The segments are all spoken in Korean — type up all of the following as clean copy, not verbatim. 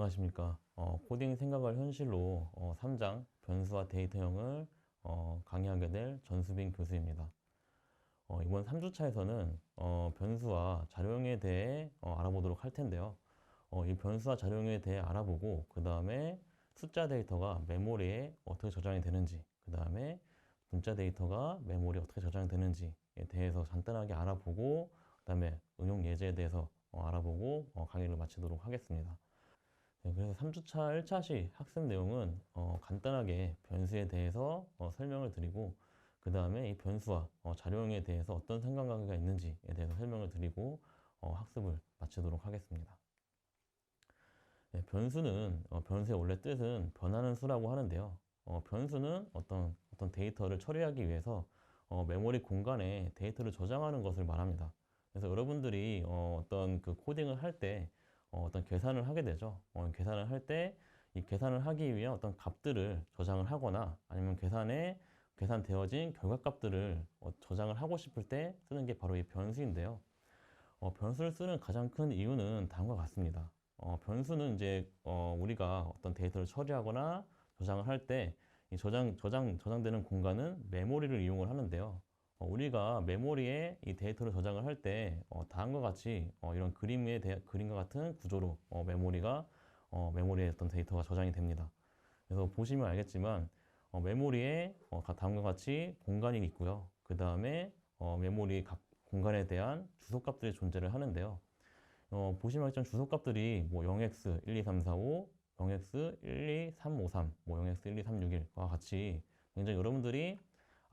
안녕하십니까. 코딩 생각을 현실로 3장 변수와 데이터형을 강의하게 될 전수빈 교수입니다. 이번 3주차에서는 변수와 자료형에 대해 알아보도록 할 텐데요. 이 변수와 자료형에 대해 알아보고 그 다음에 숫자 데이터가 메모리에 어떻게 저장이 되는지, 그 다음에 문자 데이터가 메모리에 어떻게 저장이 되는지에 대해서 간단하게 알아보고 그 다음에 응용 예제에 대해서 알아보고 강의를 마치도록 하겠습니다. 네, 그래서 3주차 1차 시 학습 내용은 간단하게 변수에 대해서 설명을 드리고 그 다음에 이 변수와 자료형에 대해서 어떤 상관관계가 있는지에 대해서 설명을 드리고 학습을 마치도록 하겠습니다. 네, 변수는 변수의 원래 뜻은 변하는 수라고 하는데요. 변수는 어떤 데이터를 처리하기 위해서 메모리 공간에 데이터를 저장하는 것을 말합니다. 그래서 여러분들이 어떤 그 코딩을 할 때 어떤 계산을 하게 되죠. 계산을 할 때 이 계산을 하기 위한 어떤 값들을 저장을 하거나 아니면 계산되어진 결과값들을 저장을 하고 싶을 때 쓰는 게 바로 이 변수인데요. 변수를 쓰는 가장 큰 이유는 다음과 같습니다. 변수는 이제 우리가 어떤 데이터를 처리하거나 저장을 할 때 이 저장되는 공간은 메모리를 이용을 하는데요. 우리가 메모리에 이 데이터를 저장을 할 때 다음과 같이 이런 그림과 같은 구조로 메모리에 어떤 데이터가 저장이 됩니다. 그래서 보시면 알겠지만 메모리에 다음과 같이 공간이 있고요. 그 다음에 메모리 각 공간에 대한 주소값들이 존재를 하는데요. 보시면 알겠지만 주소값들이 뭐 0x 1, 2, 3, 4, 5, 0x 1, 2, 3, 5, 3, 뭐 0x 1, 2, 3, 6, 1과 같이 굉장히 여러분들이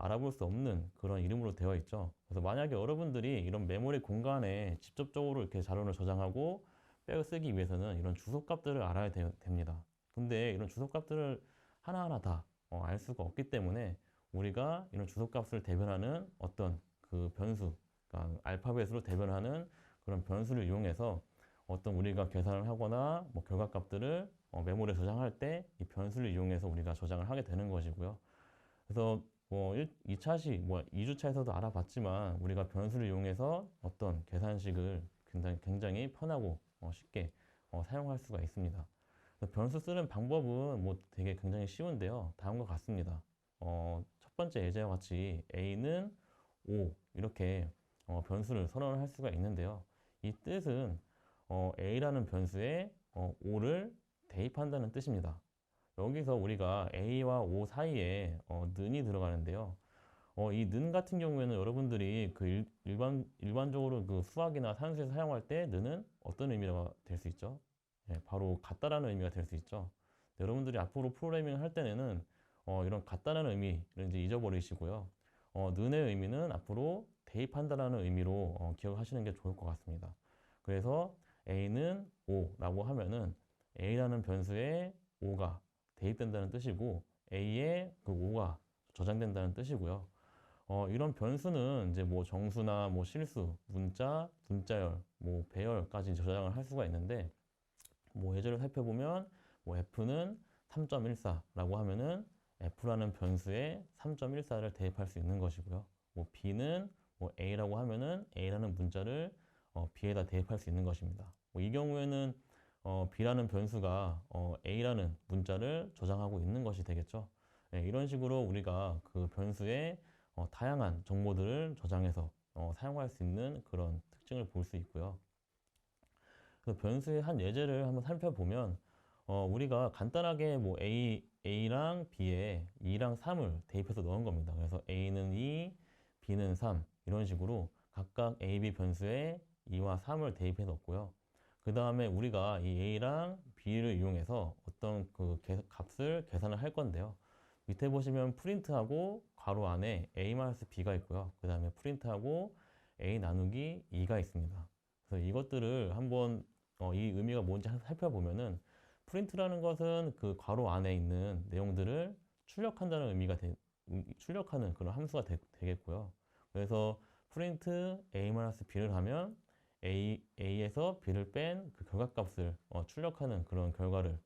알아볼 수 없는 그런 이름으로 되어 있죠. 그래서 만약에 여러분들이 이런 메모리 공간에 직접적으로 이렇게 자료를 저장하고 백을 쓰기 위해서는 이런 주소값들을 알아야 됩니다. 근데 이런 주소값들을 하나하나 다 알 수가 없기 때문에 우리가 이런 주소값을 대변하는 어떤 그 변수, 그러니까 알파벳으로 대변하는 그런 변수를 이용해서 어떤 우리가 계산을 하거나 뭐 결과값들을 메모리에 저장할 때 이 변수를 이용해서 우리가 저장을 하게 되는 것이고요. 그래서 뭐 2차 시, 뭐 2주차에서도 알아봤지만 우리가 변수를 이용해서 어떤 계산식을 굉장히 편하고 쉽게 사용할 수가 있습니다. 변수 쓰는 방법은 뭐 되게 굉장히 쉬운데요. 다음과 같습니다. 첫 번째 예제와 같이 A는 5 이렇게 변수를 선언을 할 수가 있는데요. 이 뜻은 A라는 변수에 5를 대입한다는 뜻입니다. 여기서 우리가 A와 O 사이에 는이 들어가는데요. 이 는 같은 경우에는 여러분들이 그 일반적으로 그 수학이나 산수에서 사용할 때 는은 어떤 의미가 될 수 있죠? 예, 바로 같다라는 의미가 될 수 있죠. 여러분들이 앞으로 프로그래밍을 할 때는 이런 같다라는 의미를 이제 잊어버리시고요. 는의 의미는 앞으로 대입한다라는 의미로 기억하시는 게 좋을 것 같습니다. 그래서 A는 5라고 하면은 A라는 변수에 5가 대입된다는 뜻이고 A에 그 5가 저장된다는 뜻이고요. 이런 변수는 이제 뭐 정수나 뭐 실수, 문자, 분자열, 뭐 배열까지 저장을 할 수가 있는데 뭐 예제를 살펴보면 뭐 F는 3.14라고 하면은 F라는 변수에 3.14를 대입할 수 있는 것이고요. 뭐 B는 뭐 A라고 하면은 A라는 문자를 B에다 대입할 수 있는 것입니다. 뭐이 경우에는 B라는 변수가 A라는 문자를 저장하고 있는 것이 되겠죠. 네, 이런 식으로 우리가 그 변수에 다양한 정보들을 저장해서 사용할 수 있는 그런 특징을 볼 수 있고요. 그 변수의 한 예제를 한번 살펴보면 우리가 간단하게 뭐 A랑 B에 2랑 3을 대입해서 넣은 겁니다. 그래서 A는 2, B는 3 이런 식으로 각각 A, B 변수에 2와 3을 대입해 넣었고요. 그 다음에 우리가 이 A랑 B를 이용해서 어떤 그 값을 계산을 할 건데요. 밑에 보시면 프린트하고 괄호 안에 A-B가 있고요. 그 다음에 프린트하고 A 나누기 2가 있습니다. 그래서 이것들을 한번 이 의미가 뭔지 살펴보면은 프린트라는 것은 그 괄호 안에 있는 내용들을 출력한다는 출력하는 그런 함수가 되겠고요. 그래서 프린트 A-B를 하면 A에서 B를 뺀 그 결과값을 출력하는 그런 결과를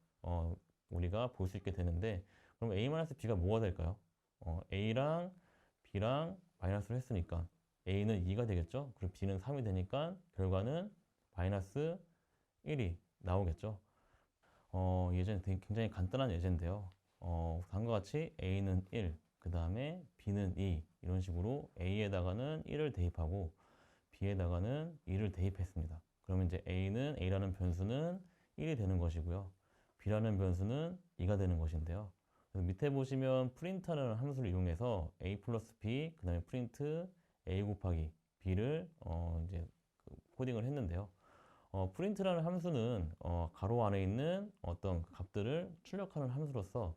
우리가 볼 수 있게 되는데 그럼 A-B가 뭐가 될까요? A랑 B랑 마이너스를 했으니까 A는 2가 되겠죠? 그리고 B는 3이 되니까 결과는 마이너스 1이 나오겠죠? 예제 굉장히 간단한 예제인데요. 다음과 같이 A는 1, 그 다음에 B는 2, 이런 식으로 A에다가는 1을 대입하고 B에다가는 2를 대입했습니다. 그러면 이제 A라는 변수는 1이 되는 것이고요. B라는 변수는 2가 되는 것인데요. 그래서 밑에 보시면 프린트라는 함수를 이용해서 A 플러스 B, 그 다음에 프린트 A 곱하기 B를 이제 코딩을 했는데요. 프린트라는 함수는 가로 안에 있는 어떤 값들을 출력하는 함수로서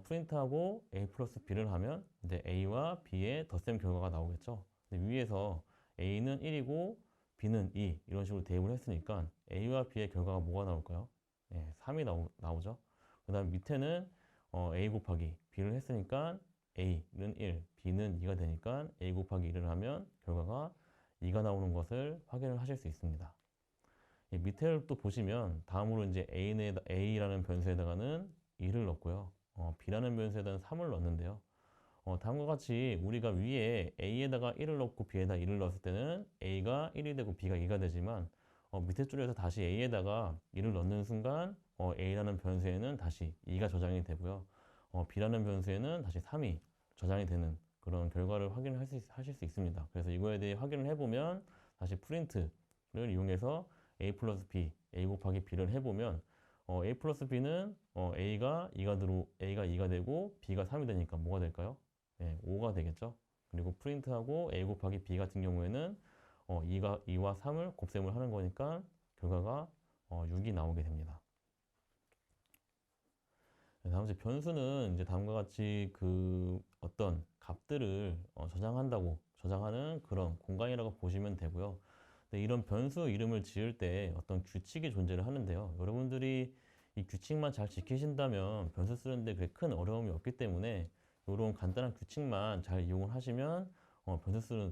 프린트하고 A 플러스 B를 하면 이제 A와 B의 덧셈 결과가 나오겠죠. 근데 위에서 A는 1이고 B는 2 이런 식으로 대입을 했으니까 A와 B의 결과가 뭐가 나올까요? 3이 나오죠. 그 다음 밑에는 A 곱하기 B를 했으니까 A는 1, B는 2가 되니까 A 곱하기 2를 하면 결과가 2가 나오는 것을 확인을 하실 수 있습니다. 밑에를 또 보시면 다음으로 이제 A라는 변수에다가는 2를 넣고요. B라는 변수에다가는 3을 넣는데요. 다음과 같이 우리가 위에 A에다가 1을 넣고 B에다 2를 넣었을 때는 A가 1이 되고 B가 2가 되지만 밑에 줄에서 다시 A에다가 2를 넣는 순간 A라는 변수에는 다시 2가 저장이 되고요. B라는 변수에는 다시 3이 저장이 되는 그런 결과를 하실 수 있습니다. 그래서 이거에 대해 확인을 해보면 다시 프린트를 이용해서 A 플러스 B, A 곱하기 B를 해보면 A 플러스 B는 A가 2가 되고 B가 3이 되니까 뭐가 될까요? 5가 되겠죠. 그리고 프린트하고 A 곱하기 B 같은 경우에는 2와 3을 곱셈을 하는 거니까 결과가 6이 나오게 됩니다. 다음 이제 변수는 이제 다음과 같이 그 어떤 값들을 저장하는 그런 공간이라고 보시면 되고요. 근데 이런 변수 이름을 지을 때 어떤 규칙이 존재를 하는데요. 여러분들이 이 규칙만 잘 지키신다면 변수 쓰는데 그렇게 큰 어려움이 없기 때문에 이런 간단한 규칙만 잘 이용을 하시면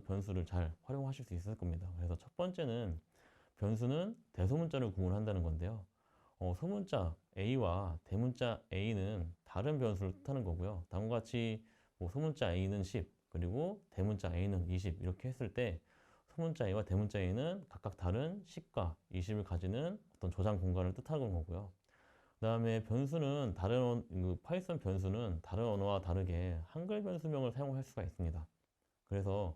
변수를 잘 활용하실 수 있을 겁니다. 그래서 첫 번째는 변수는 대소문자를 구분한다는 건데요. 소문자 A와 대문자 A는 다른 변수를 뜻하는 거고요. 다음과 같이 뭐 소문자 A는 10, 그리고 대문자 A는 20 이렇게 했을 때 소문자 A와 대문자 A는 각각 다른 10과 20을 가지는 어떤 저장 공간을 뜻하는 거고요. 그 다음에 변수는 파이썬 변수는 다른 언어와 다르게 한글 변수명을 사용할 수가 있습니다. 그래서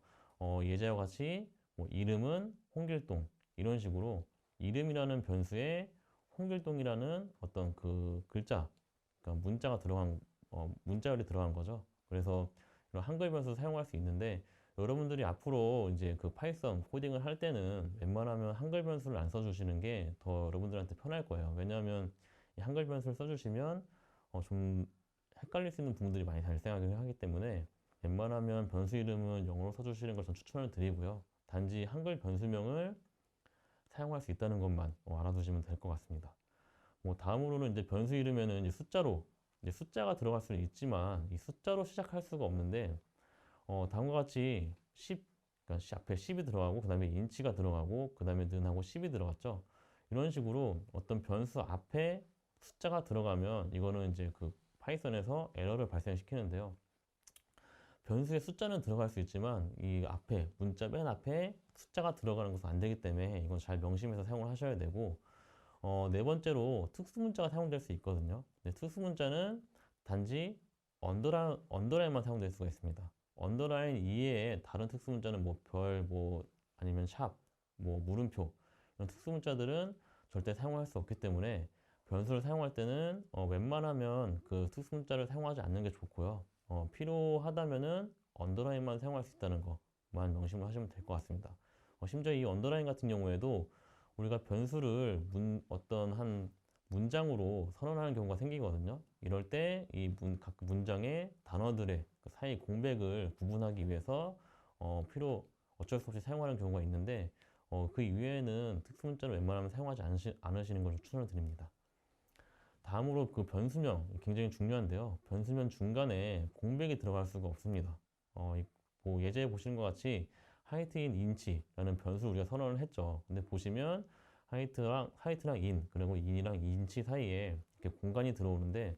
예제와 같이 뭐 이름은 홍길동 이런 식으로 이름이라는 변수에 홍길동이라는 어떤 그 글자, 그러니까 문자열이 들어간 거죠. 그래서 이런 한글 변수 사용할 수 있는데 여러분들이 앞으로 이제 그 파이썬 코딩을 할 때는 웬만하면 한글 변수를 안 써주시는 게 더 여러분들한테 편할 거예요. 왜냐하면 이 한글 변수를 써주시면 좀 헷갈릴 수 있는 부분들이 많이 발생하긴 하기 때문에 웬만하면 변수 이름은 영어로 써주시는 걸 전 추천을 드리고요. 단지 한글 변수명을 사용할 수 있다는 것만 알아두시면 될 것 같습니다. 뭐 다음으로는 이제 변수 이름에는 이제 숫자가 들어갈 수는 있지만 이 숫자로 시작할 수가 없는데 다음과 같이 10, 그러니까 앞에 10이 들어가고 그 다음에 인치가 들어가고 그 다음에 는하고 10이 들어갔죠. 이런 식으로 어떤 변수 앞에 숫자가 들어가면 이거는 이제 그 파이썬에서 에러를 발생시키는데요. 변수에 숫자는 들어갈 수 있지만 이 앞에 문자 맨 앞에 숫자가 들어가는 것은 안 되기 때문에 이건 잘 명심해서 사용을 하셔야 되고 네 번째로 특수문자가 사용될 수 있거든요. 특수문자는 단지 언더라인만 사용될 수가 있습니다. 언더라인 이외에 다른 특수문자는 뭐 별, 뭐 아니면 샵, 뭐 물음표 이런 특수문자들은 절대 사용할 수 없기 때문에 변수를 사용할 때는 웬만하면 그 특수문자를 사용하지 않는 게 좋고요. 필요하다면은 언더라인만 사용할 수 있다는 것만 명심을 하시면 될 것 같습니다. 심지어 이 언더라인 같은 경우에도 우리가 변수를 어떤 한 문장으로 선언하는 경우가 생기거든요. 이럴 때 각 문장의 단어들의 그 사이 공백을 구분하기 위해서 어쩔 수 없이 사용하는 경우가 있는데 그 이외에는 특수문자를 웬만하면 사용하지 않으시는 것을 추천을 드립니다. 다음으로 그 변수명 굉장히 중요한데요. 변수명 중간에 공백이 들어갈 수가 없습니다. 뭐 예제에 보시는 것 같이 하이트인 인치라는 변수를 우리가 선언을 했죠. 근데 보시면 하이트랑 인 그리고 인이랑 인치 사이에 이렇게 공간이 들어오는데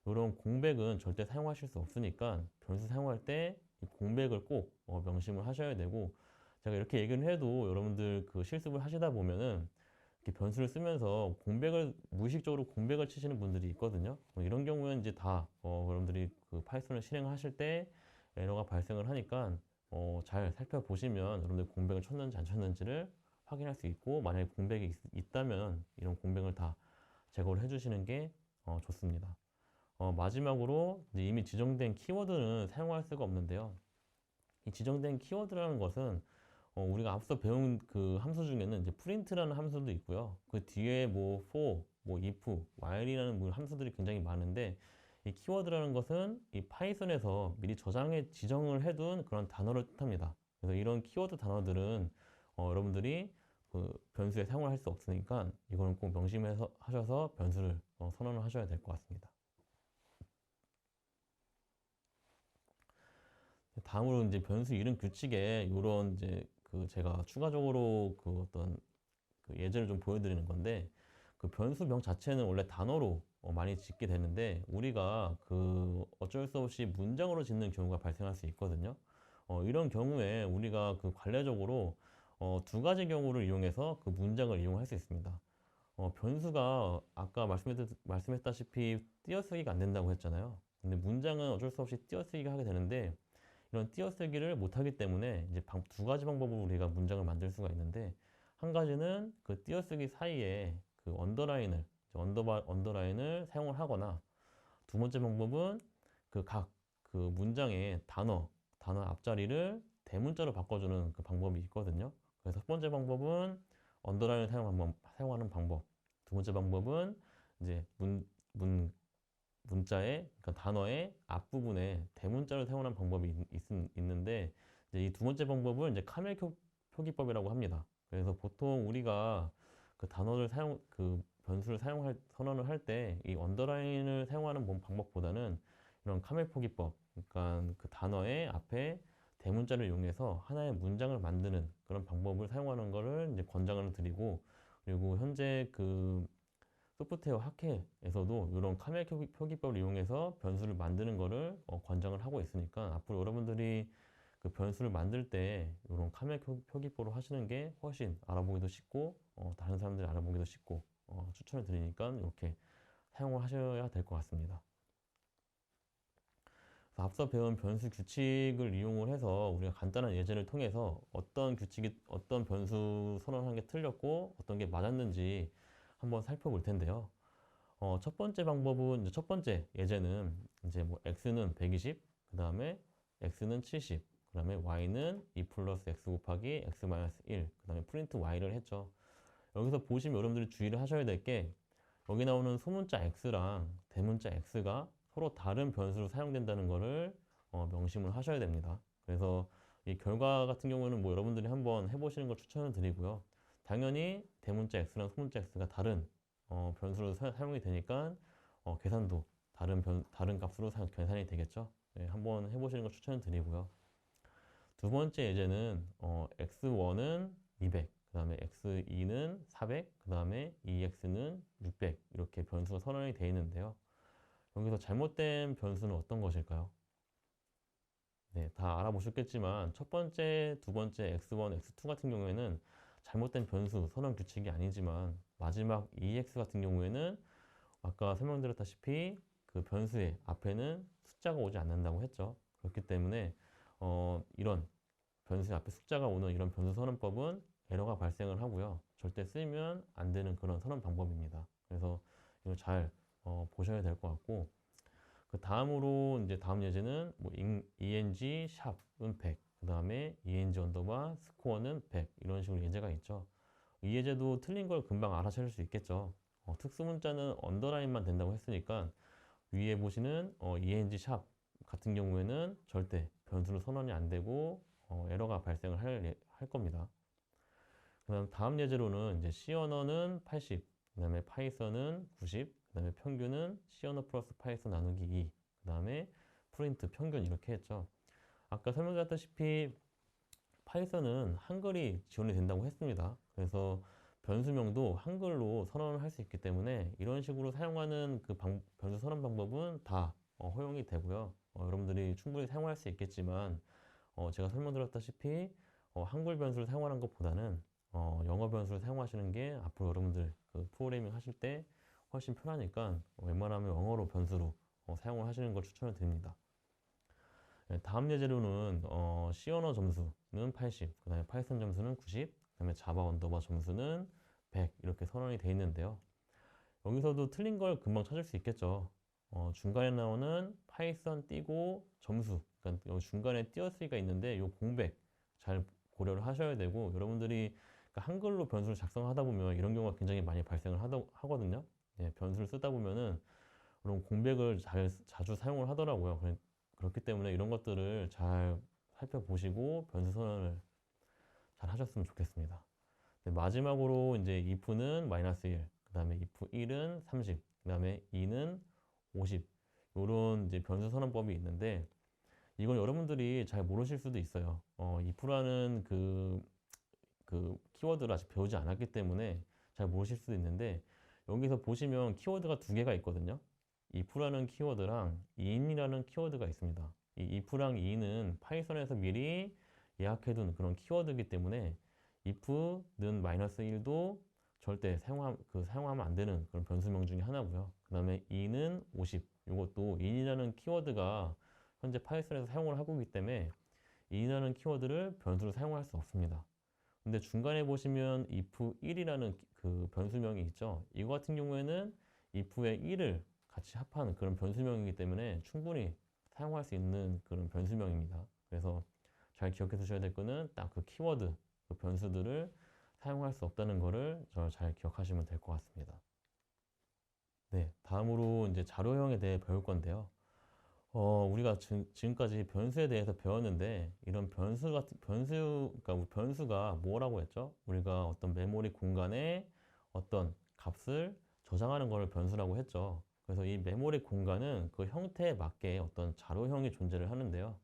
이런 공백은 절대 사용하실 수 없으니까 변수 사용할 때 이 공백을 꼭 명심을 하셔야 되고 제가 이렇게 얘기를 해도 여러분들 그 실습을 하시다 보면은 이렇게 변수를 쓰면서 공백을 무의식적으로 공백을 치시는 분들이 있거든요. 이런 경우에는 이제 다 여러분들이 그 파이썬을 실행하실 때 에러가 발생을 하니까 잘 살펴보시면 여러분들 공백을 쳤는지 안 쳤는지를 확인할 수 있고, 만약에 공백이 있다면 이런 공백을 다 제거를 해주시는 게 좋습니다. 마지막으로 이제 이미 지정된 키워드는 사용할 수가 없는데요. 이 지정된 키워드라는 것은 우리가 앞서 배운 그 함수 중에는 이제 print라는 함수도 있고요. 그 뒤에 뭐 for, 뭐 if, while이라는 뭐 함수들이 굉장히 많은데, 이 키워드라는 것은 이 파이썬에서 미리 저장해 지정을 해둔 그런 단어를 뜻합니다. 그래서 이런 키워드 단어들은 여러분들이 그 변수에 사용을 할 수 없으니까 이거는 꼭 명심해서 하셔서 변수를 선언을 하셔야 될 것 같습니다. 다음으로 이제 변수 이름 규칙에 이런 이제 그 제가 추가적으로 그 어떤 그 예제를 좀 보여드리는 건데, 그 변수명 자체는 원래 단어로 많이 짓게 되는데, 우리가 그 어쩔 수 없이 문장으로 짓는 경우가 발생할 수 있거든요. 이런 경우에 우리가 그 관례적으로 두 가지 경우를 이용해서 그 문장을 이용할 수 있습니다. 변수가 아까 말씀했다시피 띄어쓰기가 안 된다고 했잖아요. 근데 문장은 어쩔 수 없이 띄어쓰기가 하게 되는데, 이런 띄어쓰기를 못하기 때문에 이제 두 가지 방법으로 우리가 문장을 만들 수가 있는데, 한 가지는 그 띄어쓰기 사이에 그 언더라인을 사용을 하거나, 두 번째 방법은 그 각 그 문장의 단어 앞자리를 대문자로 바꿔주는 그 방법이 있거든요. 그래서 첫 번째 방법은 언더라인을 사용하는 방법. 두 번째 방법은 이제 문자의, 그러니까 단어의 앞부분에 대문자를 사용하는 방법이 있는데, 이제 이 두 번째 방법은 이제 카멜 표기법이라고 합니다. 그래서 보통 우리가 그 그 변수를 선언을 할 때 이 언더라인을 사용하는 방법보다는 이런 카멜 표기법, 그러니까 그 단어의 앞에 대문자를 이용해서 하나의 문장을 만드는 그런 방법을 사용하는 것을 이제 권장을 드리고, 그리고 현재 그 소프트웨어 학회에서도 이런 카멜 표기법을 이용해서 변수를 만드는 거를 권장을 하고 있으니까, 앞으로 여러분들이 그 변수를 만들 때 이런 카멜 표기법으로 하시는 게 훨씬 알아보기도 쉽고 다른 사람들이 알아보기도 쉽고 추천을 드리니까 이렇게 사용을 하셔야 될 것 같습니다. 앞서 배운 변수 규칙을 이용을 해서 우리가 간단한 예제를 통해서 어떤 변수 선언하는 게 틀렸고 어떤 게 맞았는지 한번 살펴볼 텐데요. 첫 번째 예제는 이제 뭐 x는 120, 그 다음에 x는 70, 그 다음에 y는 2 플러스 x 곱하기 x 마이너스 1, 그 다음에 프린트 y를 했죠. 여기서 보시면 여러분들이 주의를 하셔야 될 게, 여기 나오는 소문자 x랑 대문자 x가 서로 다른 변수로 사용된다는 것을 명심을 하셔야 됩니다. 그래서 이 결과 같은 경우는 뭐 여러분들이 한번 해보시는 걸 추천을 드리고요. 당연히 대문자 x랑 소문자 x가 다른 변수로 사용이 되니까 계산도 다른 값으로 계산이 되겠죠. 네, 한번 해보시는 걸 추천을 드리고요. 두 번째 예제는 x1은 200, 그 다음에 x2는 400, 그 다음에 2x는 600 이렇게 변수가 선언이 되어 있는데요. 여기서 잘못된 변수는 어떤 것일까요? 네, 다 알아보셨겠지만 첫 번째, 두 번째 x1, x2 같은 경우에는 잘못된 변수 선언 규칙이 아니지만, 마지막 EX 같은 경우에는 아까 설명드렸다시피 그 변수의 앞에는 숫자가 오지 않는다고 했죠. 그렇기 때문에 이런 변수의 앞에 숫자가 오는 이런 변수 선언법은 에러가 발생을 하고요. 절대 쓰면 안 되는 그런 선언 방법입니다. 그래서 이거 잘 보셔야 될 것 같고, 그 다음으로 이제 다음 예제는 뭐 eng 샵은 100, 그 다음에 eng 언더바 스코어는 100 이런 식으로 예제가 있죠. 이 예제도 틀린 걸 금방 알아차릴 수 있겠죠. 특수문자는 언더라인만 된다고 했으니까 위에 보시는 eng 샵 같은 경우에는 절대 변수로 선언이 안 되고 에러가 발생을 할 겁니다. 그다음 다음 예제로는 이제 C 언어는 80, 그다음에 파이썬은 90, 그다음에 평균은 C 언어 플러스 파이썬 나누기 2, 그다음에 프린트 평균 이렇게 했죠. 아까 설명드렸다시피 파이썬은 한글이 지원이 된다고 했습니다. 그래서 변수명도 한글로 선언을 할 수 있기 때문에 이런 식으로 사용하는 그 변수 선언 방법은 다 허용이 되고요. 여러분들이 충분히 사용할 수 있겠지만 제가 설명드렸다시피 한글 변수를 사용하는 것보다는 영어 변수를 사용하시는 게 앞으로 여러분들 그 프로그래밍 하실 때 훨씬 편하니까 웬만하면 영어로 변수로 사용을 하시는 걸 추천을 드립니다. 네, 다음 예제로는 C 언어 점수는 80, 그 다음에 파이썬 점수는 90, 그 다음에 자바 언더바 점수는 100 이렇게 선언이 되어 있는데요. 여기서도 틀린 걸 금방 찾을 수 있겠죠. 중간에 나오는 파이썬 띄고 점수, 그러니까 여기 중간에 띄어쓰기가 있는데 이 공백 잘 고려를 하셔야 되고, 여러분들이 그러니까 한글로 변수를 작성하다 보면 이런 경우가 굉장히 많이 발생을 하거든요. 예, 변수를 쓰다 보면은 그런 공백을 자주 사용을 하더라고요. 그렇기 때문에 이런 것들을 잘 살펴보시고 변수 선언을 잘 하셨으면 좋겠습니다. 네, 마지막으로 이제 if는 마이너스 1, 그 다음에 if 1은 30, 그 다음에 2는 50. 요런 이제 변수 선언법이 있는데 이건 여러분들이 잘 모르실 수도 있어요. if라는 그 키워드를 아직 배우지 않았기 때문에 잘 모르실 수도 있는데, 여기서 보시면 키워드가 두 개가 있거든요. if라는 키워드랑 in이라는 키워드가 있습니다. 이 if랑 in은 파이썬에서 미리 예약해둔 그런 키워드이기 때문에 if는 마이너스 1도 절대 사용하면 안 되는 그런 변수명 중에 하나고요. 그 다음에 in은 50. 이것도 in이라는 키워드가 현재 파이썬에서 사용을 하고 있기 때문에 in이라는 키워드를 변수로 사용할 수 없습니다. 근데 중간에 보시면 if 1이라는 그 변수명이 있죠. 이거 같은 경우에는 if의 1을 같이 합한 그런 변수명이기 때문에 충분히 사용할 수 있는 그런 변수명입니다. 그래서 잘 기억해 두셔야 될 거는 딱 그 키워드, 그 변수들을 사용할 수 없다는 거를 잘 기억하시면 될 것 같습니다. 네, 다음으로 이제 자료형에 대해 배울 건데요. 우리가 지금까지 변수에 대해서 배웠는데, 이런 그러니까 변수가 뭐라고 했죠? 우리가 어떤 메모리 공간에 어떤 값을 저장하는 것을 변수라고 했죠. 그래서 이 메모리 공간은 그 형태에 맞게 어떤 자료형이 존재를 하는데요.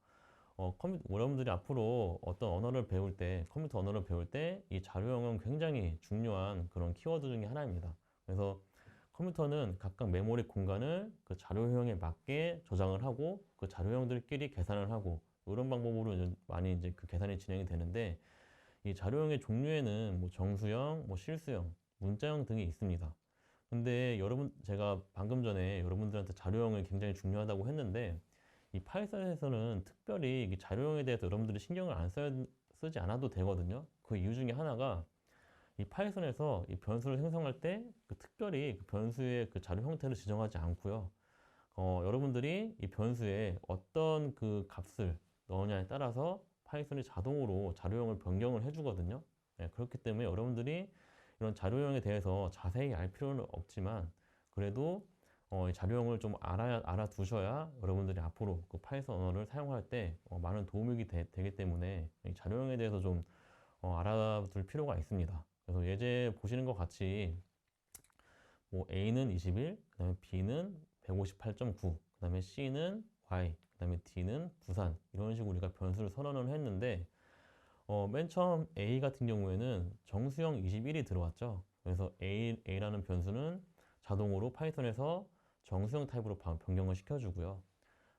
여러분들이 앞으로 어떤 언어를 배울 때, 컴퓨터 언어를 배울 때 이 자료형은 굉장히 중요한 그런 키워드 중에 하나입니다. 그래서 컴퓨터는 각각 메모리 공간을 그 자료형에 맞게 저장을 하고 그 자료형들끼리 계산을 하고, 이런 방법으로 많이 이제 그 계산이 진행이 되는데, 이 자료형의 종류에는 뭐 정수형, 뭐 실수형, 문자형 등이 있습니다. 근데 제가 방금 전에 여러분들한테 자료형이 굉장히 중요하다고 했는데, 이 파이썬에서는 특별히 이 자료형에 대해서 여러분들이 신경을 쓰지 않아도 되거든요. 그 이유 중에 하나가, 이 파이썬에서 이 변수를 생성할 때 특별히 그 변수의 그 자료 형태를 지정하지 않고요. 여러분들이 이 변수에 어떤 그 값을 넣느냐에 따라서 파이썬이 자동으로 자료형을 변경을 해주거든요. 네, 그렇기 때문에 여러분들이 이런 자료형에 대해서 자세히 알 필요는 없지만, 그래도 이 자료형을 좀 알아두셔야 여러분들이 앞으로 그 파이썬 언어를 사용할 때 많은 도움이 되기 때문에 이 자료형에 대해서 좀 알아둘 필요가 있습니다. 그래서 예제 보시는 것 같이 뭐 A는 21, 그 다음에 B는 158.9, 그 다음에 C는 Y, 그 다음에 D는 부산, 이런 식으로 우리가 변수를 선언을 했는데, 맨 처음 A 같은 경우에는 정수형 21이 들어왔죠. 그래서 A라는 변수는 자동으로 파이썬에서 정수형 타입으로 변경을 시켜주고요.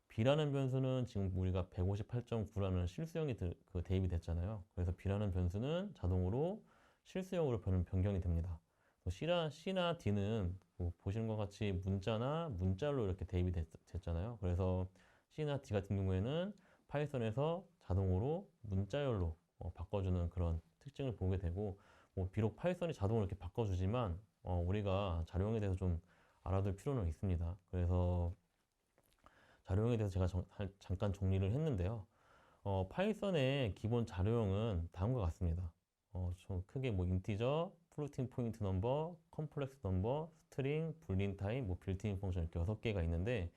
B라는 변수는 지금 우리가 158.9라는 실수형이 대입이 됐잖아요. 그래서 B라는 변수는 자동으로 실수형으로 변경이 됩니다. C나 D는 뭐 보시는 것 같이 문자나 문자로 이렇게 대입이 됐잖아요. 그래서 C나 D 같은 경우에는 파이썬에서 자동으로 문자열로 바꿔주는 그런 특징을 보게 되고, 뭐 비록 파이썬이 자동으로 이렇게 바꿔주지만 우리가 자료형에 대해서 좀 알아둘 필요는 있습니다. 그래서 자료형에 대해서 제가 잠깐 정리를 했는데요. 파이썬의 기본 자료형은 다음과 같습니다. 좀 크게 뭐 인티저, 플로팅 포인트 넘버, 컴플렉스 넘버, 스트링, 불린 타입, 뭐 빌트인 펑션 이렇게 6개가 있는데,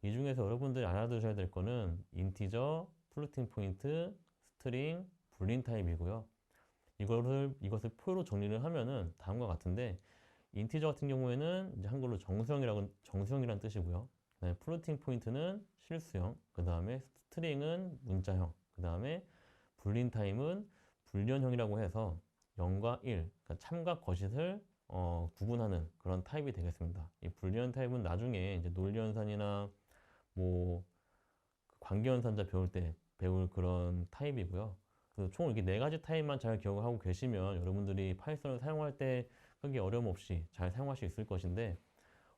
이 중에서 여러분들이 알아두셔야 될 거는 인티저, 플로팅 포인트, 스트링, 불린 타입이고요. 이것을 표로 정리를 하면은 다음과 같은데, 인티저 같은 경우에는 이제 한글로 정수형이라는 뜻이고요. 그다음에 플로팅 포인트는 실수형, 그 다음에 스트링은 문자형, 그 다음에 불린 타임은 불연형이라고 해서 0과 1, 그러니까 참과 거짓을 구분하는 그런 타입이 되겠습니다. 이 불리한 타입은 나중에 이제 논리연산이나 뭐 관계연산자 배울 때 배울 그런 타입이고요. 그래서 총 이렇게 네 가지 타입만 잘 기억을 하고 계시면 여러분들이 파이썬을 사용할 때 크게 어려움 없이 잘 사용할 수 있을 것인데,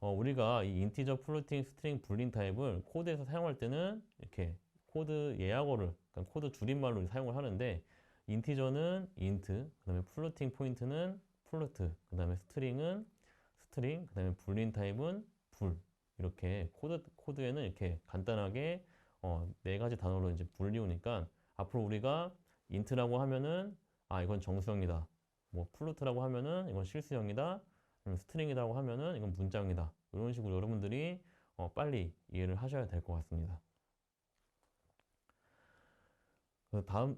우리가 이 인티저, 플로팅, 스트링, 불린 타입을 코드에서 사용할 때는 이렇게 코드 예약어를, 그러니까 코드 줄임말로 사용을 하는데, 인티저는 int, 그다음에 플로팅 포인트는 플로트, 그다음에 스트링은 스트링, 그다음에 불린 타입은 불. 이렇게 코드에는 이렇게 간단하게 네 가지 단어로 이제 불리우니까 앞으로 우리가 int라고 하면은 이건 정수형이다. 뭐 플로트라고 하면은 이건 실수형이다. 스트링이라고 하면은 이건 문장이다. 이런 식으로 여러분들이 빨리 이해를 하셔야 될 것 같습니다. 그 다음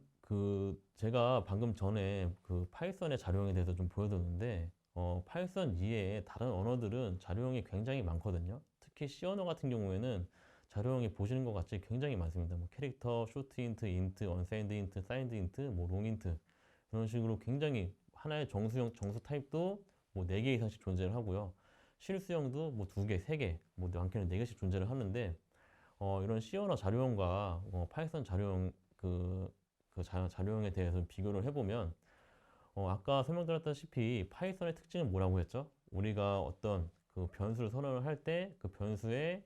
제가 방금 전에 그 파이썬의 자료형에 대해서 좀 보여드렸는데 파이썬 이외에 다른 언어들은 자료형이 굉장히 많거든요. 특히 C 언어 같은 경우에는 자료형이 보시는 것 같이 굉장히 많습니다. 뭐 캐릭터, 쇼트 인트, 인트, 언사인드 인트, 사인드 인트, 뭐 롱 인트 이런 식으로 굉장히 하나의 정수형, 정수 타입도 뭐 4개 이상씩 존재를 하고요. 실수형도 뭐 2개, 3개, 뭐 많게는 4개씩 존재를 하는데 이런 C 언어 자료형과 파이썬 자료형 자료형에 대해서 비교를 해보면 아까 설명드렸다시피 파이썬의 특징은 뭐라고 했죠? 우리가 어떤 그 변수를 선언을 할 때 그 변수에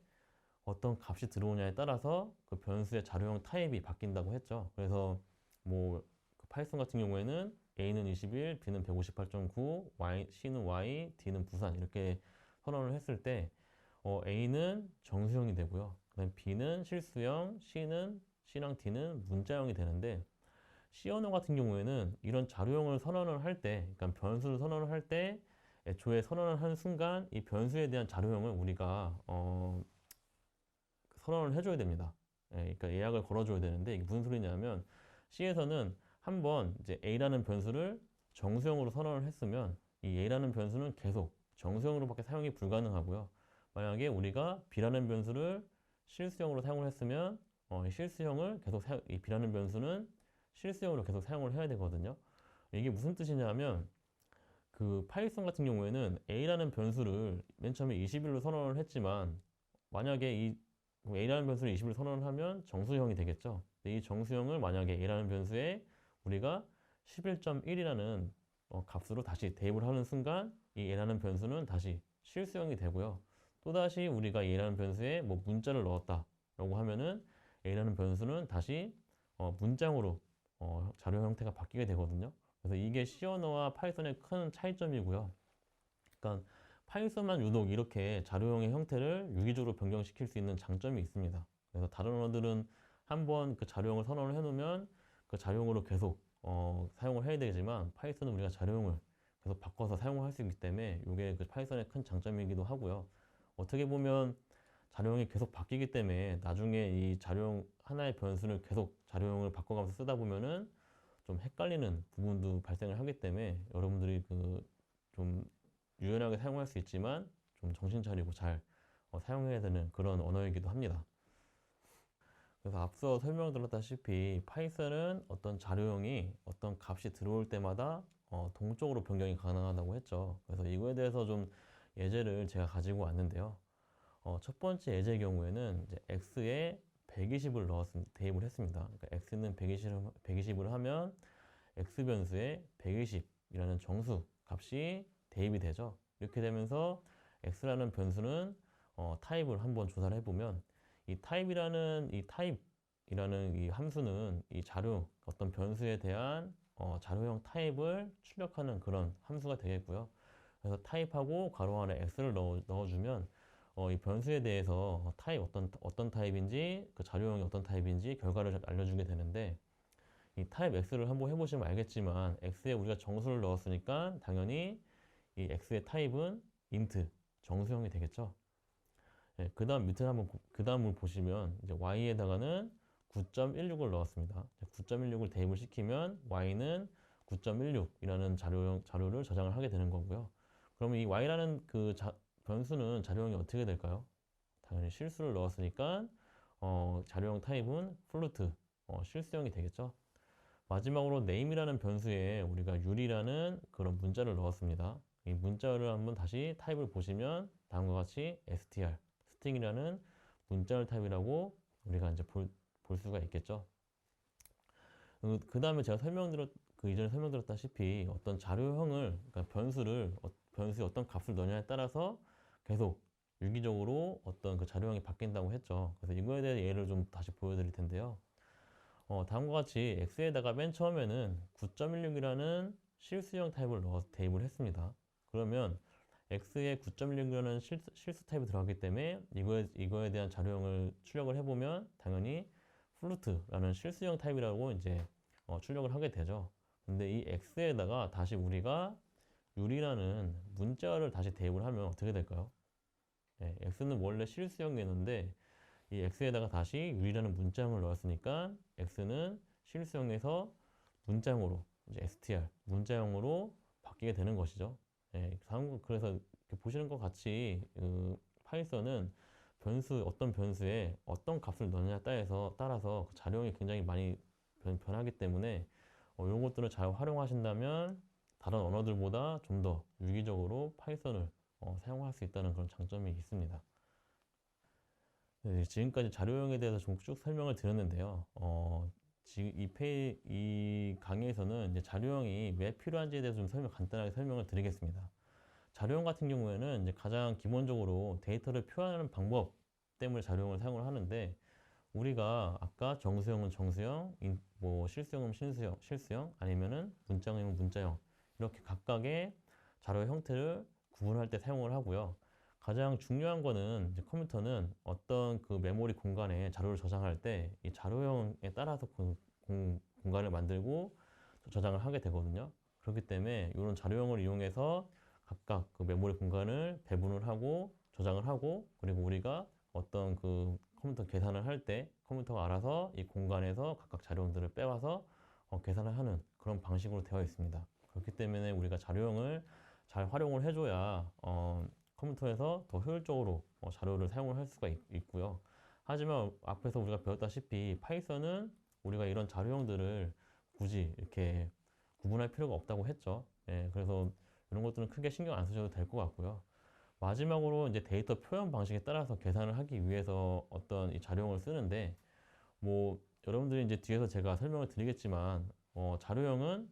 어떤 값이 들어오냐에 따라서 그 변수의 자료형 타입이 바뀐다고 했죠. 그래서 뭐 파이썬 같은 경우에는 A는 21, B는 158.9, C는 Y, D는 부산 이렇게 선언을 했을 때 A는 정수형이 되고요. 그다음 B는 실수형, C랑 D는 문자형이 되는데 C 언어 같은 경우에는 이런 자료형을 선언을 할 때, 그러니까 변수를 선언을 할 때 애초에 선언을 한 순간 이 변수에 대한 자료형을 우리가 선언을 해줘야 됩니다. 그러니까 예약을 걸어줘야 되는데 이게 무슨 소리냐면 C에서는 한번 이제 A라는 변수를 정수형으로 선언을 했으면 이 A라는 변수는 계속 정수형으로밖에 사용이 불가능하고요. 만약에 우리가 B라는 변수를 실수형으로 사용을 했으면 이 실수형을 계속 이 B라는 변수는 실수형으로 계속 사용을 해야 되거든요. 이게 무슨 뜻이냐면 그 파이썬 같은 경우에는 A라는 변수를 맨 처음에 21로 선언을 했지만 만약에 이 A라는 변수를 20을 선언을 하면 정수형이 되겠죠. 근데 이 정수형을 만약에 A라는 변수에 우리가 11.1이라는 값으로 다시 대입을 하는 순간 이 A라는 변수는 다시 실수형이 되고요. 또다시 우리가 A라는 변수에 뭐 문자를 넣었다라고 하면은 A라는 변수는 다시 문장으로 자료 형태가 바뀌게 되거든요. 그래서 이게 C 언어와 파이썬의 큰 차이점이고요. 그러니까 파이썬만 유독 이렇게 자료형의 형태를 유기적으로 변경시킬 수 있는 장점이 있습니다. 그래서 다른 언어들은 한번 그 자료형을 선언을 해놓으면 그 자료형으로 계속 사용을 해야 되지만 파이썬은 우리가 자료형을 계속 바꿔서 사용을 할 수 있기 때문에 이게 그 파이썬의 큰 장점이기도 하고요. 어떻게 보면 자료형이 계속 바뀌기 때문에 나중에 이 자료형 하나의 변수를 계속 자료형을 바꿔가면서 쓰다 보면은 좀 헷갈리는 부분도 발생을 하기 때문에 여러분들이 좀 유연하게 사용할 수 있지만 좀 정신 차리고 잘 사용해야 되는 그런 언어이기도 합니다. 그래서 앞서 설명드렸다시피 파이썬은 어떤 자료형이 어떤 값이 들어올 때마다 동적으로 변경이 가능하다고 했죠. 그래서 이거에 대해서 좀 예제를 제가 가지고 왔는데요. 첫 번째 예제의 경우에는 이제 x에 120을 대입을 했습니다. 그러니까 x는 120을 하면 x 변수에 120이라는 정수 값이 대입이 되죠. 이렇게 되면서 x라는 변수는 타입을 한번 조사를 해보면 타입이라는 이 함수는 이 자료 어떤 변수에 대한 자료형 타입을 출력하는 그런 함수가 되겠고요. 그래서 타입하고 괄호 안에 x를 넣어주면 이 변수에 대해서 타입 어떤 타입인지 그 자료형이 어떤 타입인지 결과를 알려주게 되는데 이 타입 x를 한번 해보시면 알겠지만 x에 우리가 정수를 넣었으니까 당연히 이 x의 타입은 int 정수형이 되겠죠. 네, 그 다음 밑에 한번 그 다음을 보시면 이제 y에다가는 9.16을 넣었습니다. 9.16을 대입을 시키면 y는 9.16이라는 자료를 저장을 하게 되는 거고요. 그러면 이 y라는 변수는 자료형이 어떻게 될까요? 당연히 실수를 넣었으니까 자료형 타입은 플루트 실수형이 되겠죠. 마지막으로 name이라는 변수에 우리가 유리라는 그런 문자를 넣었습니다. 이 문자를 한번 다시 타입을 보시면 다음과 같이 str, 스팅이라는 문자를 타입이라고 우리가 이제 볼 수가 있겠죠. 그 다음에 제가 그 이전에 설명드렸다시피 어떤 자료형을, 그러니까 변수의 어떤 값을 넣냐에 따라서 계속 유기적으로 어떤 그 자료형이 바뀐다고 했죠. 그래서 이거에 대한 예를 좀 다시 보여드릴 텐데요. 다음과 같이 x에다가 맨 처음에는 9.16이라는 실수형 타입을 넣어서 대입을 했습니다. 그러면 x에 9.16이라는 실수 타입이 들어가기 때문에 이거에 대한 자료형을 출력을 해보면 당연히 플루트라는 실수형 타입이라고 이제 출력을 하게 되죠. 근데 이 x에다가 다시 우리가 유리라는 문자를 다시 대입을 하면 어떻게 될까요? 네, x는 원래 실수형이었는데 이 x에다가 다시 유리라는 문자형을 넣었으니까 x는 실수형에서 문자형으로 이제 str 문자형으로 바뀌게 되는 것이죠. 예, 그래서 이렇게 보시는 것 같이 파이썬은 어떤 변수에 어떤 값을 넣느냐에 따라서 그 자료형이 굉장히 많이 변하기 때문에 이런 것들을 잘 활용하신다면 다른 언어들보다 좀 더 유기적으로 파이썬을 사용할 수 있다는 그런 장점이 있습니다. 네, 지금까지 자료형에 대해서 좀 쭉 설명을 드렸는데요. 지금 이 강의에서는 이제 자료형이 왜 필요한지에 대해서 좀 간단하게 설명을 드리겠습니다. 자료형 같은 경우에는 이제 가장 기본적으로 데이터를 표현하는 방법 때문에 자료형을 사용을 하는데, 우리가 아까 정수형은 정수형, 뭐 실수형은 실수형, 아니면은 문자형이면 문자형, 이렇게 각각의 자료 형태를 구분할 때 사용을 하고요. 가장 중요한 거는 이제 컴퓨터는 어떤 그 메모리 공간에 자료를 저장할 때 이 자료형에 따라서 공간을 만들고 저장을 하게 되거든요. 그렇기 때문에 이런 자료형을 이용해서 각각 그 메모리 공간을 배분을 하고 저장을 하고, 그리고 우리가 어떤 그 컴퓨터 계산을 할 때 컴퓨터가 알아서 이 공간에서 각각 자료들을 빼와서 계산을 하는 그런 방식으로 되어 있습니다. 그렇기 때문에 우리가 자료형을 잘 활용을 해줘야 컴퓨터에서 더 효율적으로 자료를 사용을 할 수가 있고요. 하지만 앞에서 우리가 배웠다시피 파이썬은 우리가 이런 자료형들을 굳이 이렇게 구분할 필요가 없다고 했죠. 예, 그래서 이런 것들은 크게 신경 안 쓰셔도 될 것 같고요. 마지막으로 이제 데이터 표현 방식에 따라서 계산을 하기 위해서 어떤 이 자료형을 쓰는데, 뭐 여러분들이 이제 뒤에서 제가 설명을 드리겠지만 자료형은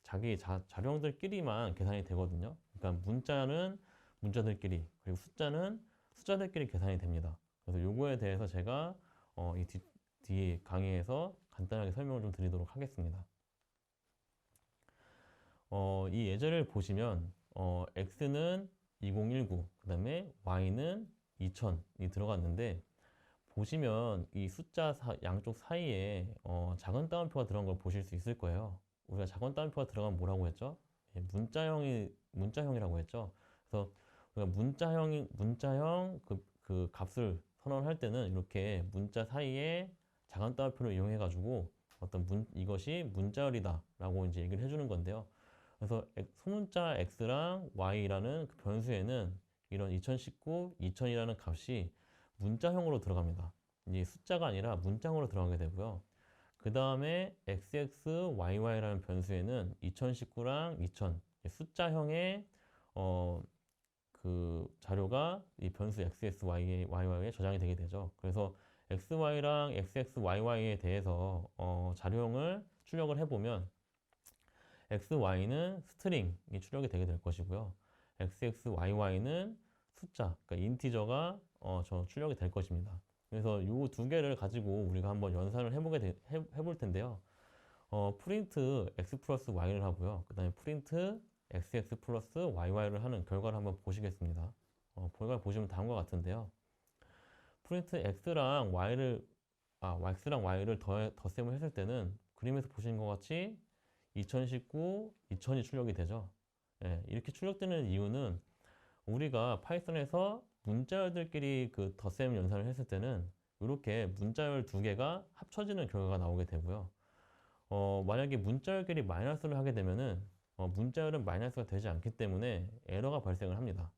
자기 자료형들끼리만 계산이 되거든요. 그러니까 문자는 문자들끼리, 그리고 숫자는 숫자들끼리 계산이 됩니다. 그래서 요거에 대해서 제가 이 뒤 강의에서 간단하게 설명을 좀 드리도록 하겠습니다. 이 예제를 보시면 x는 2019, 그 다음에 y는 2000이 들어갔는데, 보시면 이 숫자 양쪽 사이에 작은 따옴표가 들어간 걸 보실 수 있을 거예요. 우리가 작은 따옴표가 들어가면 뭐라고 했죠? 예, 문자형이라고 했죠. 그래서 우리가 문자형 그 값을 선언할 때는 이렇게 문자 사이에 작은 따옴표를 이용해 가지고 이것이 문자열이다라고 이제 얘기를 해주는 건데요. 그래서 소문자 x랑 y라는 그 변수에는 이런 2019, 2000이라는 값이 문자형으로 들어갑니다. 이 숫자가 아니라 문자형으로 들어가게 되고요. 그 다음에 xxyy라는 변수에는 2019랑 2000 숫자형의 그 자료가 이 변수 xxy에 저장이 되게 되죠. 그래서 xy랑 xxy에 대해서 자료형을 출력을 해보면 xy는 스트링이 출력이 되게 될 것이고요. xxy는 숫자, 그러니까 인티저가 출력이 될 것입니다. 그래서 이 두 개를 가지고 우리가 한번 연산을 해볼 텐데요. 프린트 x 플러스 y를 하고요. 그 다음에 프린트 xx 플러스yy를 하는 결과를 한번 보시겠습니다. 결과를 보시면 다음과 같은데요. 프린트 x랑 y를 덧셈을 했을 때는 그림에서 보시는 것 같이 2019, 2000이 출력이 되죠. 예, 이렇게 출력되는 이유는 우리가 파이썬에서 문자열들끼리 그 덧셈 연산을 했을 때는 이렇게 문자열 두 개가 합쳐지는 결과가 나오게 되고요. 만약에 문자열끼리 마이너스를 하게 되면은 문자열은 마이너스가 되지 않기 때문에 에러가 발생을 합니다.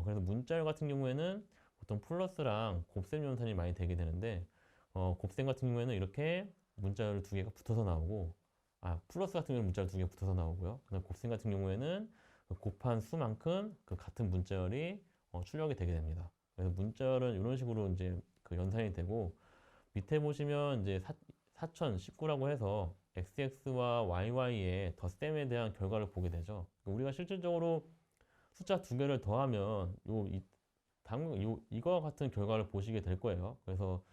그래서 문자열 같은 경우에는 보통 플러스랑 곱셈 연산이 많이 되게 되는데, 곱셈 같은 경우에는 이렇게 문자열 두 개가 붙어서 나오고, 플러스 같은 경우는 문자열 두 개가 붙어서 나오고요. 그다음 곱셈 같은 경우에는 그 곱한 수만큼 그 같은 문자열이 출력이 되게 됩니다. 그래서 문자열은 이런 식으로 이제 그 연산이 되고, 밑에 보시면 이제 4019라고 해서 xx와 yy의 덧셈에 대한 결과를 보게 되죠. 우리가 실질적으로 숫자 두 개를 더하면 이거와 같은 결과를 보시게 될 거예요. 그래서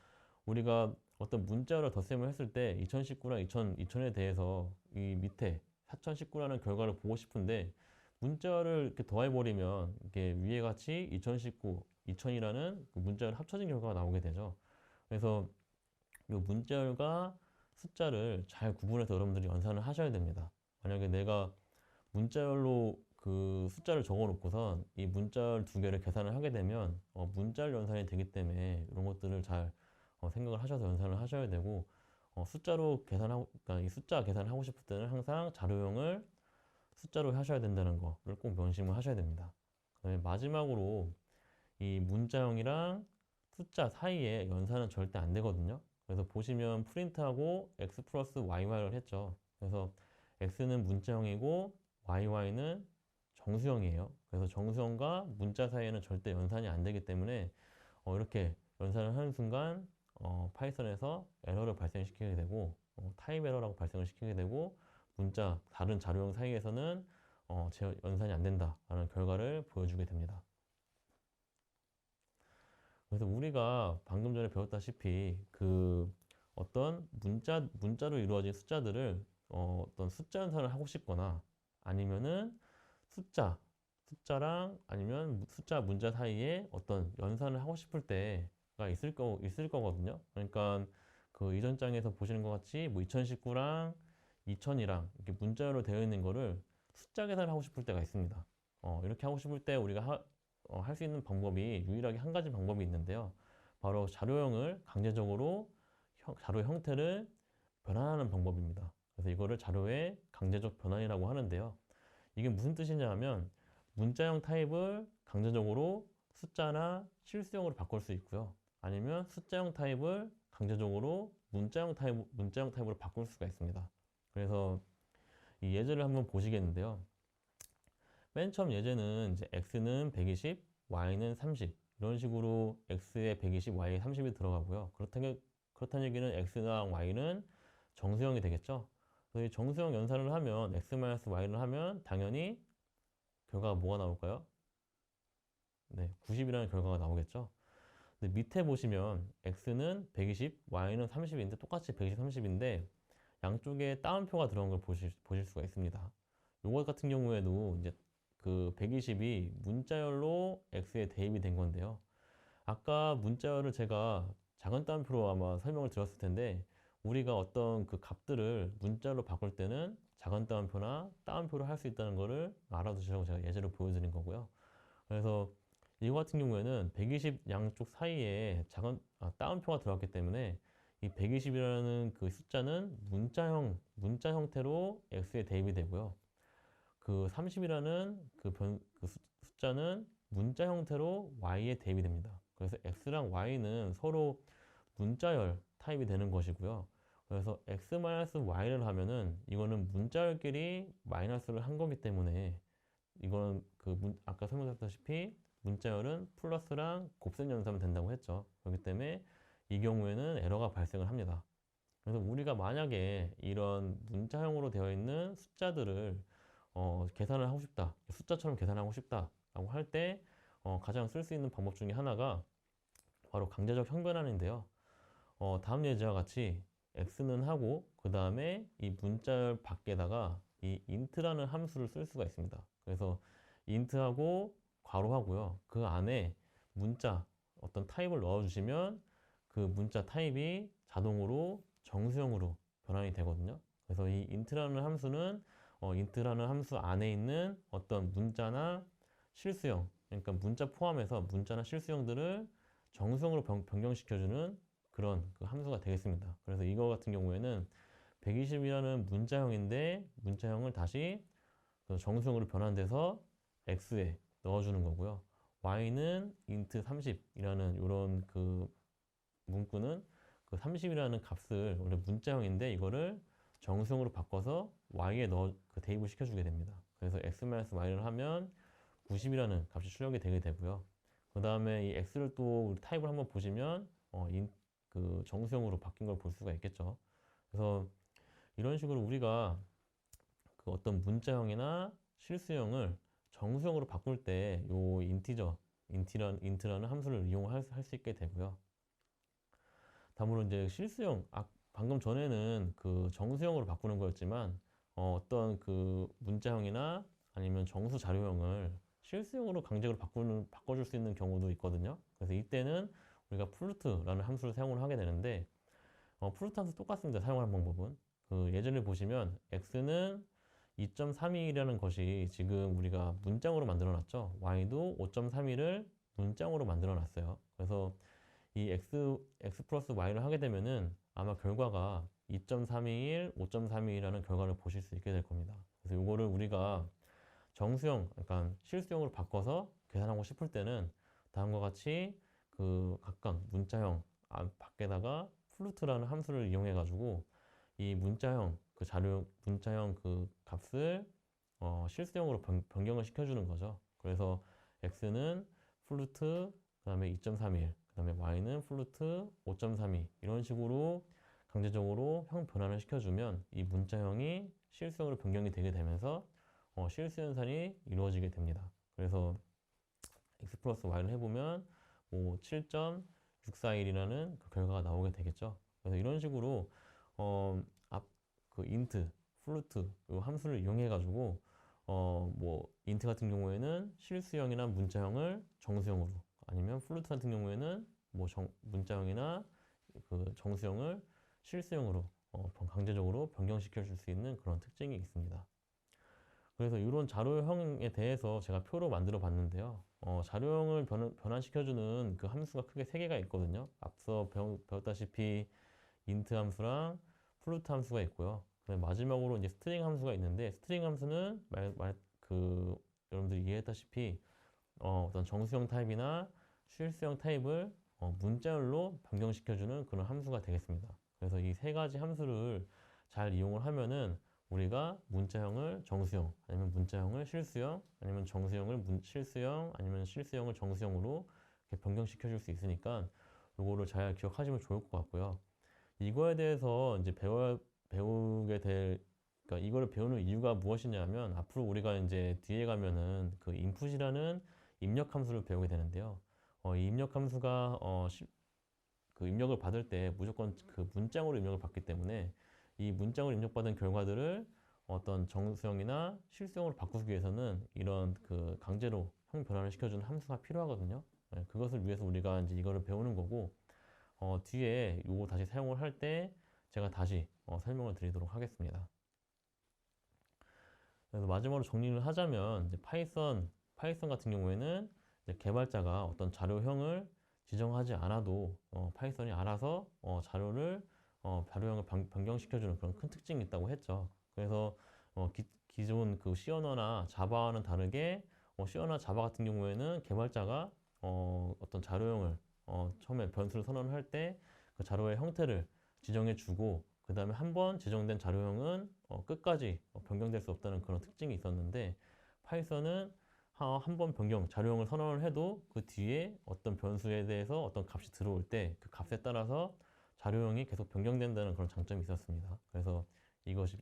우리가 어떤 문자를 덧셈을 했을 때 2019랑 2000에 대해서 이 밑에 4019라는 결과를 보고 싶은데 문자를 이렇게 더해버리면 이게 위에 같이 2019, 2000이라는 그 문자를 합쳐진 결과가 나오게 되죠. 그래서 이 문자열과 숫자를 잘 구분해서 여러분들이 연산을 하셔야 됩니다. 만약에 내가 문자열로 그 숫자를 적어 놓고선 이 문자열 두 개를 계산을 하게 되면 문자열 연산이 되기 때문에 이런 것들을 잘 생각을 하셔서 연산을 하셔야 되고 숫자로 계산하고 그러니까 이 숫자 계산을 하고 싶을 때는 항상 자료형을 숫자로 하셔야 된다는 거를 꼭 명심을 하셔야 됩니다. 그다음에 마지막으로 이 문자형이랑 숫자 사이에 연산은 절대 안 되거든요. 그래서 보시면 프린트하고 x 플러스yy를 했죠. 그래서 x는 문자형이고 yy는 정수형이에요. 그래서 정수형과 문자 사이에는 절대 연산이 안 되기 때문에 이렇게 연산을 하는 순간 파이썬에서 에러를 발생시키게 되고 타입 에러라고 발생을 시키게 되고 다른 자료형 사이에서는 연산이 안 된다라는 결과를 보여주게 됩니다. 그래서 우리가 방금 전에 배웠다시피 그 어떤 문자로 이루어진 숫자들을 어떤 숫자 연산을 하고 싶거나 아니면은 숫자랑 아니면 숫자 문자 사이에 어떤 연산을 하고 싶을 때가 있을 거거든요. 그러니까 그 이전 장에서 보시는 것 같이 뭐 2019랑 2000이랑 이렇게 문자로 되어 있는 거를 숫자 계산을 하고 싶을 때가 있습니다. 이렇게 하고 싶을 때 우리가 할 수 있는 방법이 유일하게 한 가지 방법이 있는데요. 바로 자료형을 강제적으로 자료 형태를 변환하는 방법입니다. 그래서 이거를 자료의 강제적 변환이라고 하는데요. 이게 무슨 뜻이냐 하면 문자형 타입을 강제적으로 숫자나 실수형으로 바꿀 수 있고요. 아니면 숫자형 타입을 강제적으로 문자형 타입으로 바꿀 수가 있습니다. 그래서 이 예제를 한번 보시겠는데요. 맨 처음 예제는 이제 x는 120, y는 30 이런 식으로 x에 120, y에 30이 들어가고요. 그렇다는 얘기는 x랑 y는 정수형이 되겠죠. 그래서 이 정수형 연산을 하면 x-y를 하면 당연히 결과가 뭐가 나올까요? 네, 90이라는 결과가 나오겠죠. 근데 밑에 보시면 x는 120, y는 30인데 똑같이 120, 30인데 양쪽에 따옴표가 들어간 걸 보실 수가 있습니다. 요것 같은 경우에도 이제 그 120이 문자열로 x에 대입이 된 건데요. 아까 문자열을 제가 작은 따옴표로 아마 설명을 드렸을 텐데 우리가 어떤 그 값들을 문자로 바꿀 때는 작은 따옴표나 따옴표로 할 수 있다는 거를 알아두시라고 제가 예제로 보여드린 거고요. 그래서 이거 같은 경우에는 120 양쪽 사이에 따옴표가 들어갔기 때문에 이 120이라는 그 숫자는 문자 형태로 x에 대입이 되고요. 그 30이라는 그 숫자는 문자 형태로 y에 대입이 됩니다. 그래서 x랑 y는 서로 문자열 타입이 되는 것이고요. 그래서 x-y를 하면은 이거는 문자열끼리 마이너스를 한 거기 때문에 이거는 아까 설명드렸다시피 문자열은 플러스랑 곱셈 연산하면 된다고 했죠. 그렇기 때문에 이 경우에는 에러가 발생을 합니다. 그래서 우리가 만약에 이런 문자형으로 되어 있는 숫자들을 계산을 하고 싶다, 숫자처럼 계산하고 싶다라고 할 때 가장 쓸 수 있는 방법 중에 하나가 바로 강제적 형변환인데요. 다음 예제와 같이 x는 하고 그 다음에 이 문자열 밖에다가 이 int라는 함수를 쓸 수가 있습니다. 그래서 int하고 괄호하고요. 그 안에 문자 어떤 타입을 넣어주시면 그 문자 타입이 자동으로 정수형으로 변환이 되거든요. 그래서 이 int라는 함수는 int라는 함수 안에 있는 어떤 문자나 실수형, 그러니까 문자 포함해서 문자나 실수형들을 정수형으로 변경시켜주는 그런 그 함수가 되겠습니다. 그래서 이거 같은 경우에는 120이라는 문자형인데 문자형을 다시 그 정수형으로 변환돼서 x에 넣어주는 거고요. y는 int 30이라는 이런 그 문구는 그 30이라는 값을 원래 문자형인데 이거를 정수형으로 바꿔서 y에 대입을 시켜주게 됩니다. 그래서 x-y를 하면 90이라는 값이 출력이 되게 되고요. 그 다음에 이 x를 또 타입을 한번 보시면 그 정수형으로 바뀐 걸 볼 수가 있겠죠. 그래서 이런 식으로 우리가 그 어떤 문자형이나 실수형을 정수형으로 바꿀 때 요 인트라는 함수를 이용할 수 있게 되고요. 다음으로 이제 실수형, 방금 전에는 그 정수형으로 바꾸는 거였지만 어떤 그 문자형이나 아니면 정수 자료형을 실수형으로 강제로 바꿔줄 수 있는 경우도 있거든요. 그래서 이때는 우리가 플루트라는 함수를 사용을 하게 되는데 플루트 함수 똑같습니다. 사용하는 방법은. 그 예전에 보시면 x는 2.32라는 것이 지금 우리가 문장으로 만들어 놨죠. y도 5.32를 문장으로 만들어 놨어요. 그래서 이 x 플러스 y를 하게 되면은 아마 결과가 2.321, 5.32라는 결과를 보실 수 있게 될 겁니다. 그래서 이거를 우리가 정수형, 약간 실수형으로 바꿔서 계산하고 싶을 때는 다음과 같이 그 각각 문자형 밖에다가 플루트라는 함수를 이용해 가지고 이 문자형 그 문자형 그 값을 실수형으로 변경을 시켜주는 거죠. 그래서 x는 플루트 그다음에 2.31, 그다음에 y는 플루트 5.32 이런 식으로 강제적으로 형 변환을 시켜주면 이 문자형이 실수형으로 변경이 되게 되면서 실수 연산이 이루어지게 됩니다. 그래서 x 플러스 y를 해보면 뭐 7.641이라는 그 결과가 나오게 되겠죠. 그래서 이런 식으로 그 인트, 플루트 이 함수를 이용해 가지고 뭐 인트 같은 경우에는 실수형이나 문자형을 정수형으로, 아니면 플루트 같은 경우에는 뭐 문자형이나 그 정수형을 실수형으로 강제적으로 변경시켜 줄 수 있는 그런 특징이 있습니다. 그래서 이런 자료형에 대해서 제가 표로 만들어 봤는데요. 자료형을 변환시켜주는 그 함수가 크게 세 개가 있거든요. 앞서 배웠다시피 인트 함수랑 플루트 함수가 있고요. 마지막으로 이제 스트링 함수가 있는데, 스트링 함수는 여러분들이 이해했다시피 어떤 정수형 타입이나 실수형 타입을 문자열로 변경시켜주는 그런 함수가 되겠습니다. 그래서 이 세 가지 함수를 잘 이용을 하면은 우리가 문자형을 정수형, 아니면 문자형을 실수형, 아니면 정수형을 실수형, 아니면 실수형을 정수형으로 이렇게 변경시켜 줄 수 있으니까 이거를 잘 기억하시면 좋을 것 같고요. 이거에 대해서 이제 배우게 될, 그러니까 이거를 배우는 이유가 무엇이냐면, 앞으로 우리가 이제 뒤에 가면은 그 인풋이라는 입력 함수를 배우게 되는데요. 이 입력 함수가 그 입력을 받을 때 무조건 그 문장으로 입력을 받기 때문에 이 문장으로 입력받은 결과들을 어떤 정수형이나 실수형으로 바꾸기 위해서는 이런 그 강제로 형 변환을 시켜주는 함수가 필요하거든요. 네, 그것을 위해서 우리가 이제 이거를 배우는 거고, 뒤에 이거 다시 사용을 할 때 제가 다시 설명을 드리도록 하겠습니다. 그래서 마지막으로 정리를 하자면, 이제 파이썬 같은 경우에는 이제 개발자가 어떤 자료형을 지정하지 않아도 파이썬이 알아서 자료형을 변경시켜주는 그런 큰 특징이 있다고 했죠. 그래서 기존 그 C언어나 자바와는 다르게 C언어나 자바 같은 경우에는 개발자가 어떤 자료형을 처음에 변수를 선언할 때 그 자료의 형태를 지정해주고, 그 다음에 한번 지정된 자료형은 끝까지 변경될 수 없다는 그런 특징이 있었는데, 파이썬은 한 번 자료형을 선언을 해도 그 뒤에 어떤 변수에 대해서 어떤 값이 들어올 때 그 값에 따라서 자료형이 계속 변경된다는 그런 장점이 있었습니다. 그래서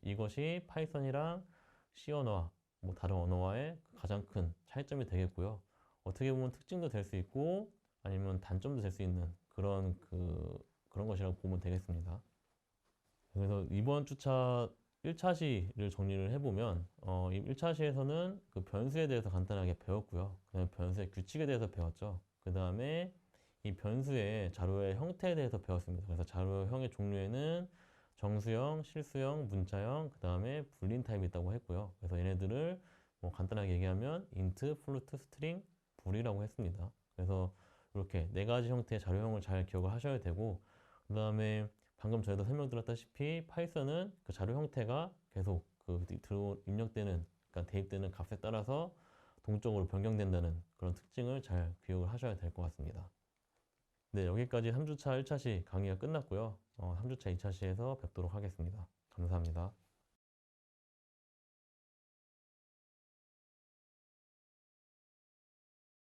이것이 파이썬이랑 C 언어와 뭐 다른 언어와의 가장 큰 차이점이 되겠고요. 어떻게 보면 특징도 될 수 있고 아니면 단점도 될 수 있는 그런 것이라고 보면 되겠습니다. 그래서 이번 주차 1차 시를 정리를 해보면 이 1차 시에서는 그 변수에 대해서 간단하게 배웠고요. 그다음에 변수의 규칙에 대해서 배웠죠. 그 다음에 이 변수의 자료의 형태에 대해서 배웠습니다. 그래서 자료형의 종류에는 정수형, 실수형, 문자형, 그 다음에 불린 타입이 있다고 했고요. 그래서 얘네들을 뭐 간단하게 얘기하면 인트, 플루트, 스트링, 불이라고 했습니다. 그래서 이렇게 네 가지 형태의 자료형을 잘 기억을 하셔야 되고, 그 다음에 방금 저희도 설명드렸다시피 파이썬은 그 자료 형태가 계속 입력되는, 그러니까 대입되는 값에 따라서 동적으로 변경된다는 그런 특징을 잘 기억을 하셔야 될 것 같습니다. 네, 여기까지 3주차 1차 시 강의가 끝났고요. 3주차 2차 시에서 뵙도록 하겠습니다. 감사합니다.